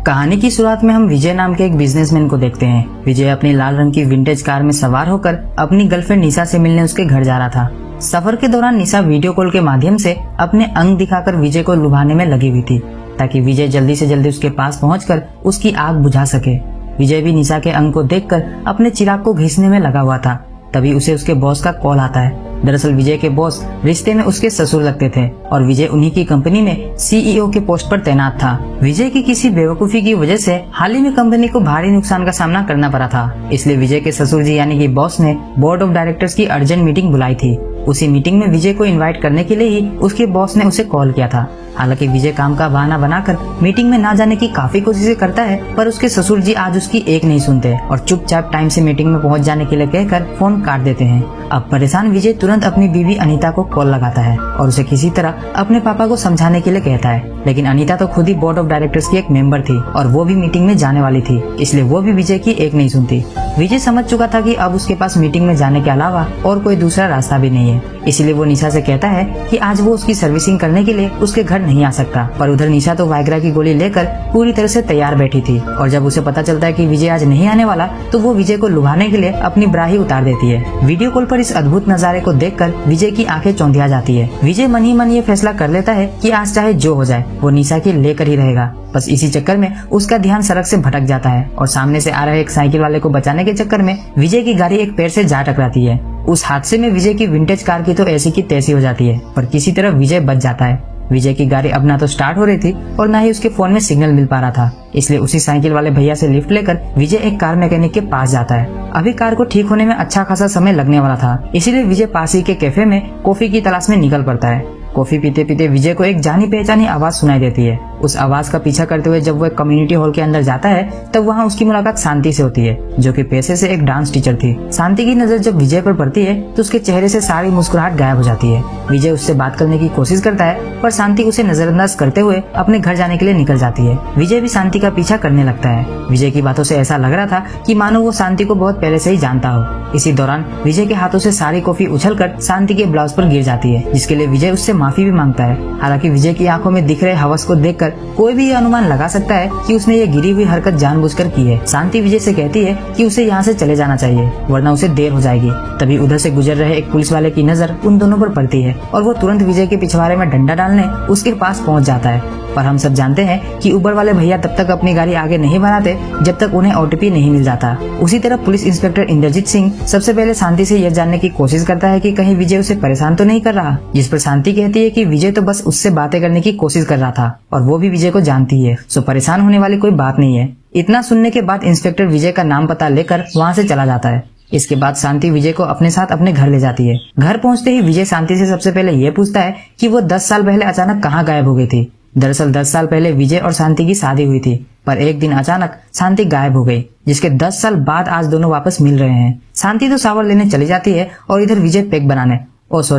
कहानी की शुरुआत में हम विजय नाम के एक बिजनेसमैन को देखते हैं। विजय अपनी लाल रंग की विंटेज कार में सवार होकर अपनी गर्लफ्रेंड निशा से मिलने उसके घर जा रहा था। सफर के दौरान निशा वीडियो कॉल के माध्यम से अपने अंग दिखाकर विजय को लुभाने में लगी हुई थी, ताकि विजय जल्दी से जल्दी उसके पास पहुंचकर उसकी आग बुझा सके। विजय भी निशा के अंग को देखकर अपने चिराग को घिसने में लगा हुआ था। तभी उसे उसके बॉस का कॉल आता है। दरअसल विजय के बॉस रिश्ते में उसके ससुर लगते थे और विजय उन्हीं की कंपनी में सीईओ के पोस्ट पर तैनात था। विजय की किसी बेवकूफी की वजह से हाल ही में कंपनी को भारी नुकसान का सामना करना पड़ा था। इसलिए विजय के ससुर जी यानी कि बॉस ने बोर्ड ऑफ डायरेक्टर्स की अर्जेंट मीटिंग बुलाई थी। उसी मीटिंग में विजय को इनवाइट करने के लिए ही उसके बॉस ने उसे कॉल किया था। हालांकि विजय काम का बहाना बनाकर मीटिंग में ना जाने की काफी कोशिशें करता है, पर उसके ससुर जी आज उसकी एक नहीं सुनते और चुपचाप टाइम से मीटिंग में पहुंच जाने के लिए कहकर फोन काट देते हैं। अब परेशान विजय तुरंत अपनी बीवी अनीता को कॉल लगाता है और उसे किसी तरह अपने पापा को समझाने के लिए कहता है। लेकिन अनीता तो खुद ही बोर्ड ऑफ डायरेक्टर्स की एक मेंबर थी और वो भी मीटिंग में जाने वाली थी, इसलिए वो भी विजय की एक नहीं सुनती। विजय समझ चुका था कि अब उसके पास मीटिंग में जाने के अलावा और कोई दूसरा रास्ता भी नहीं है, इसलिए वो निशा से कहता है कि आज वो उसकी सर्विसिंग करने के लिए उसके घर नहीं आ सकता। पर उधर निशा तो वाइग्रा की गोली लेकर पूरी तरह से तैयार बैठी थी और जब उसे पता चलता है कि विजय आज नहीं आने वाला, तो वो विजय को लुभाने के लिए अपनी ब्रा ही उतार देती है। वीडियो कॉल पर इस अद्भुत नजारे को देखकर विजय की आंखें चौंधिया जाती है। विजय मन ही मन ये फैसला कर लेता है कि आज चाहे जो हो जाए वो निशा की लेकर ही रहेगा। बस इसी चक्कर में उसका ध्यान सड़क से भटक जाता है और सामने से आ रहे एक साइकिल वाले को बचाने के चक्कर में विजय की गाड़ी एक पेड़ से जा टकराती है। उस हादसे में विजय की विंटेज कार की तो ऐसी की तैसी हो जाती है, पर किसी तरह विजय बच जाता है। विजय की गाड़ी अब ना तो स्टार्ट हो रही थी और ना ही उसके फोन में सिग्नल मिल पा रहा था, इसलिए उसी साइकिल वाले भैया से लिफ्ट लेकर विजय एक कार मैकेनिक के पास जाता है। अभी कार को ठीक होने में अच्छा खासा समय लगने वाला था, इसीलिए विजय पास ही के कैफे में कॉफी की तलाश में निकल पड़ता है। कॉफी पीते पीते विजय को एक जानी पहचानी आवाज सुनाई देती है। उस आवाज का पीछा करते हुए जब वो एक कम्युनिटी हॉल के अंदर जाता है, तब वहाँ उसकी मुलाकात शांति से होती है, जो कि पेशे से एक डांस टीचर थी। शांति की नजर जब विजय पर पड़ती है तो उसके चेहरे से सारी मुस्कुराहट गायब हो जाती है। विजय उससे बात करने की कोशिश करता है, पर शांति उसे नजरअंदाज करते हुए अपने घर जाने के लिए निकल जाती है। विजय भी शांति का पीछा करने लगता है। विजय की बातों से ऐसा लग रहा था कि मानो वो शांति को बहुत पहले से ही जानता हो। इसी दौरान विजय के हाथों से सारी कॉफी उछलकर शांति के ब्लाउज पर गिर जाती है, जिसके लिए विजय उससे माफी भी मांगता है। हालांकि विजय की आंखों में दिख रहे हवस को देखकर कोई भी अनुमान लगा सकता है कि उसने ये गिरी हुई हरकत जानबूझकर की है। शांति विजय से कहती है कि उसे यहाँ से चले जाना चाहिए, वरना उसे देर हो जाएगी। तभी उधर से गुजर रहे एक पुलिस वाले की नजर उन दोनों पर पड़ती है और वो तुरंत विजय के पिछवाड़े में डंडा डालने उसके पास पहुँच जाता है। पर हम सब जानते हैं कि उबर वाले भैया तब तक अपनी गाड़ी आगे नहीं बढ़ाते जब तक उन्हें ओटीपी नहीं मिल जाता। उसी तरह पुलिस इंस्पेक्टर इंद्रजीत सिंह सबसे पहले शांति से यह जानने की कोशिश करता है कि कहीं विजय उसे परेशान तो नहीं कर रहा, जिस पर शांति कहती है कि विजय तो बस उससे बातें करने की कोशिश कर रहा था और वो भी विजय को जानती है, सो परेशान होने वाली कोई बात नहीं है। इतना सुनने के बाद इंस्पेक्टर विजय का नाम पता लेकर वहाँ से चला जाता है। इसके बाद शांति विजय को अपने साथ अपने घर ले जाती है। घर पहुंचते ही विजय शांति से सबसे पहले ये पूछता है कि वो 10 साल पहले अचानक कहाँ गायब हो गई थी। दरअसल 10 साल पहले विजय और शांति की शादी हुई थी, पर एक दिन अचानक शांति गायब हो गई, जिसके 10 साल बाद आज दोनों वापस मिल रहे हैं। शांति तो शावर लेने चली जाती है और इधर विजय पेक बनाने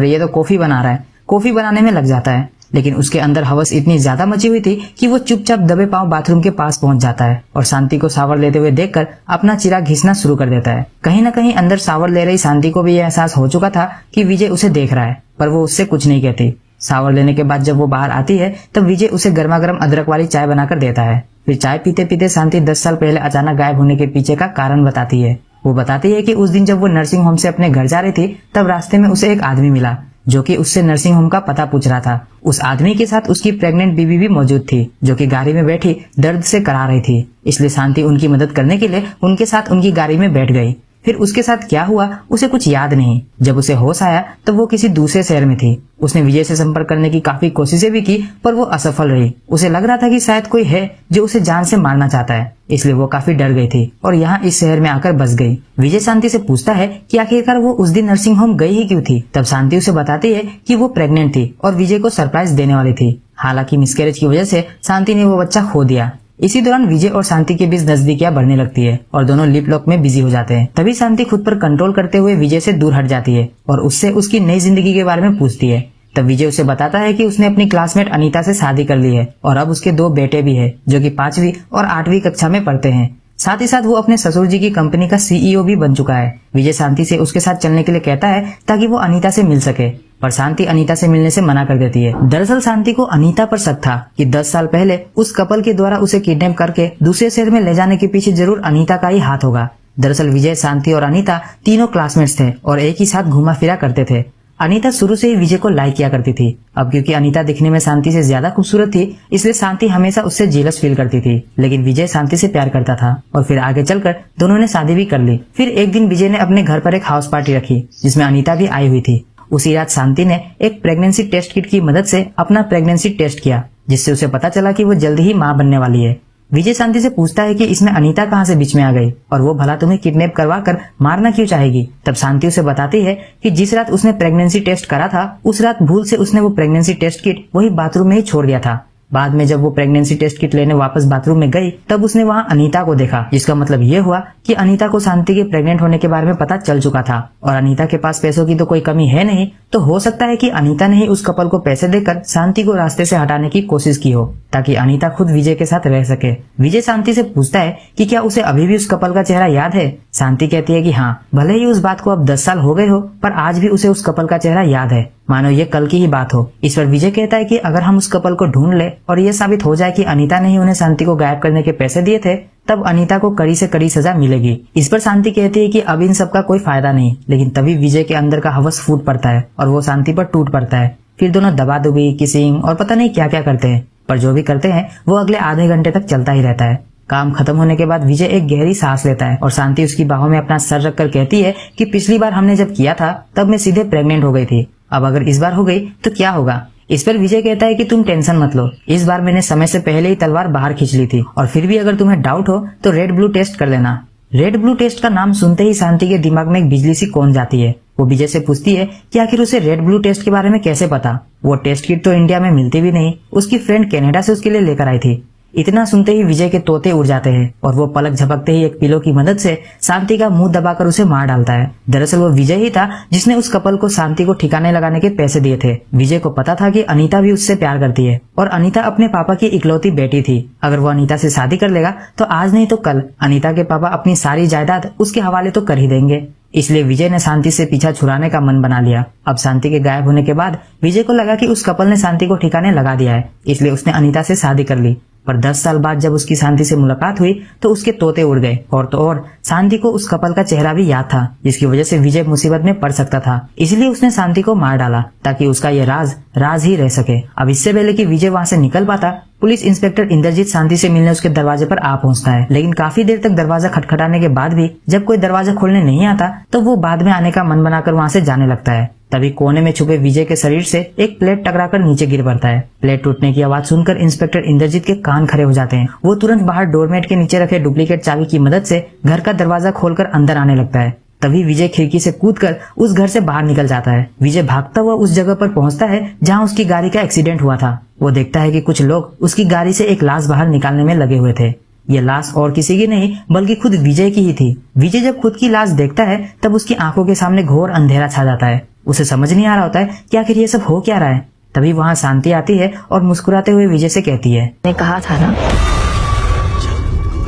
ये तो कॉफी बना रहा है, कॉफी बनाने में लग जाता है। लेकिन उसके अंदर हवस इतनी ज्यादा मची हुई थी कि वो चुपचाप दबे पांव बाथरूम के पास पहुंच जाता है और शांति को शावर लेते हुए देखकर अपना चिराग घिसना शुरू कर देता है। कहीं न कहीं अंदर शावर ले रही शांति को भी यह एहसास हो चुका था कि विजय उसे देख रहा है, पर वो उससे कुछ नहीं कहती। शावर लेने के बाद जब वो बाहर आती है तब विजय उसे गर्मा गर्म अदरक वाली चाय बनाकर देता है। फिर चाय पीते पीते शांति 10 साल पहले अचानक गायब होने के पीछे का कारण बताती है। वो बताती है कि उस दिन जब वो नर्सिंग होम से अपने घर जा रही थी, तब रास्ते में उसे एक आदमी मिला जो कि उससे नर्सिंग होम का पता पूछ रहा था। उस आदमी के साथ उसकी प्रेग्नेंट बीवी भी मौजूद थी, जो कि गाड़ी में बैठी दर्द से करा रही थी। इसलिए शांति उनकी मदद करने के लिए उनके साथ उनकी गाड़ी में बैठ गई। फिर उसके साथ क्या हुआ उसे कुछ याद नहीं। जब उसे होश आया तब वो किसी दूसरे शहर में थी। उसने विजय से संपर्क करने की काफी कोशिशें भी की, पर वो असफल रही। उसे लग रहा था कि शायद कोई है जो उसे जान से मारना चाहता है, इसलिए वो काफी डर गई थी और यहाँ इस शहर में आकर बस गई। विजय शांति से पूछता है कि आखिरकार वो उस दिन नर्सिंग होम गई ही क्यों थी। तब शांति उसे बताती है कि वो प्रेग्नेंट थी और विजय को सरप्राइज देने वाली थी। हालांकि मिसकैरेज की वजह से शांति ने वो बच्चा खो दिया। इसी दौरान विजय और शांति के बीच नजदीकियां बढ़ने लगती है और दोनों लिप लॉक में बिजी हो जाते हैं। तभी शांति खुद पर कंट्रोल करते हुए विजय से दूर हट जाती है और उससे उसकी नई जिंदगी के बारे में पूछती है। तब विजय उसे बताता है कि उसने अपनी क्लासमेट अनीता से शादी कर ली है और अब उसके 2 बेटे भी है, जो कि 5वीं और 8वीं कक्षा में पढ़ते हैं। साथ ही साथ वो अपने ससुर जी की कंपनी का सीईओ भी बन चुका है। विजय शांति से उसके साथ चलने के लिए कहता है ताकि वो अनीता से मिल सके, पर शांति अनीता से मिलने से मना कर देती है। दरअसल शांति को अनीता पर शक था कि 10 साल पहले उस कपल के द्वारा उसे किडनैप करके दूसरे शहर में ले जाने के पीछे जरूर अनीता का ही हाथ होगा। दरअसल विजय, शांति और अनीता तीनों क्लासमेट्स थे और एक ही साथ घूमा फिरा करते थे। अनीता शुरू से ही विजय को लाइक किया करती थी। अब क्योंकि अनीता दिखने में शांति से ज्यादा खूबसूरत थी, इसलिए शांति हमेशा उससे जेलस फील करती थी। लेकिन विजय शांति से प्यार करता था और फिर आगे चलकर दोनों ने शादी भी कर ली। फिर एक दिन विजय ने अपने घर पर एक हाउस पार्टी रखी जिसमें अनीता भी आई हुई थी। उसी रात शांति ने एक प्रेगनेंसी टेस्ट किट की मदद से अपना प्रेगनेंसी टेस्ट किया, जिससे उसे पता चला कि वो जल्दी ही मां बनने वाली है। विजय शांति से पूछता है कि इसमें अनीता कहाँ से बीच में आ गई और वो भला तुम्हें किडनैप करवा कर मारना क्यों चाहेगी। तब शांति उसे बताती है कि जिस रात उसने प्रेगनेंसी टेस्ट करा था उस रात भूल से उसने वो प्रेगनेंसी टेस्ट किट वही बाथरूम में ही छोड़ दिया था। बाद में जब वो प्रेगनेंसी टेस्ट किट लेने वापस बाथरूम में गई तब उसने वहाँ अनीता को देखा, जिसका मतलब ये हुआ कि अनीता को शांति के प्रेग्नेंट होने के बारे में पता चल चुका था और अनीता के पास पैसों की तो कोई कमी है नहीं, तो हो सकता है कि अनीता ने ही उस कपल को पैसे देकर शांति को रास्ते से हटाने की कोशिश की हो ताकि अनीता खुद विजय के साथ रह सके। विजय शांति से पूछता है कि क्या उसे अभी भी उस कपल का चेहरा याद है। शांति कहती है कि हाँ, भले ही उस बात को अब 10 साल हो गए हो पर आज भी उसे उस कपल का चेहरा याद है, मानो ये कल की ही बात हो। इस पर विजय कहता है कि अगर हम उस कपल को ढूंढ ले और ये साबित हो जाए कि अनीता ने ही उन्हें शांति को गायब करने के पैसे दिए थे, तब अनीता को कड़ी से कड़ी सजा मिलेगी। इस पर शांति कहती है कि अब इन सब का कोई फायदा नहीं। लेकिन तभी विजय के अंदर का हवस फूट पड़ता है और वो शांति पर टूट पड़ता है। फिर दोनों दबादबी, किसिंग और पता नहीं क्या क्या करते हैं, पर जो भी करते हैं वो अगले आधे घंटे तक चलता ही रहता है। काम खत्म होने के बाद विजय एक गहरी सांस लेता है और शांति उसकी बाहों में अपना सर रखकर कहती है कि पिछली बार हमने जब किया था तब मैं सीधे प्रेग्नेंट हो गई थी, अब अगर इस बार हो गई तो क्या होगा। इस पर विजय कहता है कि तुम टेंशन मत लो, इस बार मैंने समय से पहले ही तलवार बाहर खींच ली थी और फिर भी अगर तुम्हें डाउट हो तो रेड ब्लू टेस्ट कर लेना। रेड ब्लू टेस्ट का नाम सुनते ही शांति के दिमाग में एक बिजली सी कौन जाती है। वो विजय से पूछती है कि आखिर उसे रेड ब्लू टेस्ट के बारे में कैसे पता। वो टेस्ट किट तो इंडिया में मिलती भी नहीं, उसकी फ्रेंड कनाडा से उसके लिए लेकर आई थी। इतना सुनते ही विजय के तोते उड़ जाते हैं और वो पलक झपकते ही एक पिलो की मदद से शांति का मुंह दबाकर उसे मार डालता है। दरअसल वो विजय ही था जिसने उस कपल को शांति को ठिकाने लगाने के पैसे दिए थे। विजय को पता था कि अनीता भी उससे प्यार करती है और अनीता अपने पापा की इकलौती बेटी थी। अगर वो अनीता से शादी कर लेगा तो आज नहीं तो कल अनीता के पापा अपनी सारी जायदाद उसके हवाले तो कर ही देंगे। इसलिए विजय ने शांति से पीछा छुड़ाने का मन बना लिया। अब शांति के गायब होने के बाद विजय को लगा कि उस कपल ने शांति को ठिकाने लगा दिया है, इसलिए उसने अनीता से शादी कर ली। पर 10 साल बाद जब उसकी शांति से मुलाकात हुई तो उसके तोते उड़ गए और तो और शांति को उस कपल का चेहरा भी याद था, जिसकी वजह से विजय मुसीबत में पड़ सकता था। इसलिए उसने शांति को मार डाला ताकि उसका ये राज ही रह सके। अब इससे पहले कि विजय वहां से निकल पाता, पुलिस इंस्पेक्टर इंद्रजीत शांति से मिलने उसके दरवाजे पर आ पहुंचता है। लेकिन काफी देर तक दरवाजा खटखटाने के बाद भी जब कोई दरवाजा खोलने नहीं आता तो वो बाद में आने का मन बनाकर वहां से जाने लगता है। तभी कोने में छुपे विजय के शरीर से एक प्लेट टकराकर नीचे गिर पड़ता है। प्लेट टूटने की आवाज सुनकर इंस्पेक्टर इंद्रजीत के कान खड़े हो जाते हैं। वो तुरंत बाहर डोरमेट के नीचे रखे डुप्लीकेट चाबी की मदद से घर का दरवाजा खोलकर अंदर आने लगता है। तभी विजय खिड़की से कूदकर उस घर से बाहर निकल जाता है। विजय भागता हुआ उस जगह पर पहुंचता है जहां उसकी गाड़ी का एक्सीडेंट हुआ था। वो देखता है कि कुछ लोग उसकी गाड़ी से एक लाश बाहर निकालने में लगे हुए थे। ये लाश और किसी की नहीं बल्कि खुद विजय की ही थी। विजय जब खुद की लाश देखता है तब उसकी आंखों के सामने घोर अंधेरा छा जाता है। उसे समझ नहीं आ रहा होता है कि आखिर ये सब हो क्या रहा है। तभी वहां शांति आती है और मुस्कुराते हुए विजय से कहती है, मैंने कहा था ना,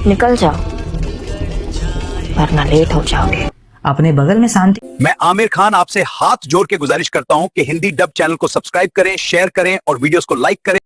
निकल जाओ वरना लेट हो जाओगे। अपने बगल में शांति। मैं आमिर खान आपसे हाथ जोड़ के गुजारिश करता हूं कि हिंदी डब चैनल को सब्सक्राइब करें, शेयर करें और वीडियोस को लाइक करें।